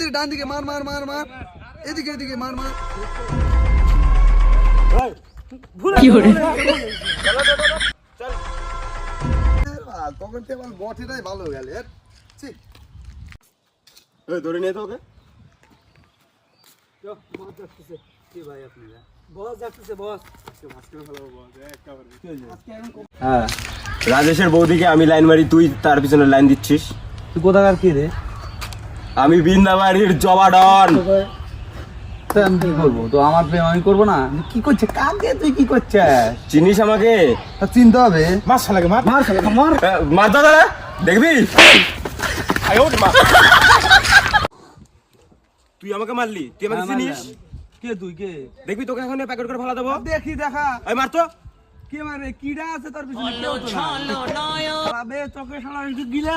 এদিকে ডান দিকে মার মার মার মার এদিকে এদিকে মার মার কি করে চল তখন তেমন বটেটাই ভালো গেল ধরে নিয়ে তো ওকে হ্যাঁ রাজেশের বৌদিকে আমি লাইন মারি তুই তার পিছনে লাইন দিচ্ছিস তুই কোথাকার কি রে? আমি বৃন্দাবাড়ির জবাডন আমি কি করবো? তো আমার প্রেম আমি করবো না? কি করছে কাকে? তুই কি করছিস? চিনিস আমাকে চিনতে হবে। মার শালাকে মার মার শালাকে মার মার দাদা দেখবি তুই আমাকে মারলি তুই আমাকে চিনিস কে তুই কে? দেখবি তোকে এখন প্যাকেট করে ফেলা দেবো দেখি দেখা এই মার তো কে মারে কিডা আছে তোর পিছনে কেউ তো না। আবে চোখে শালা গিলা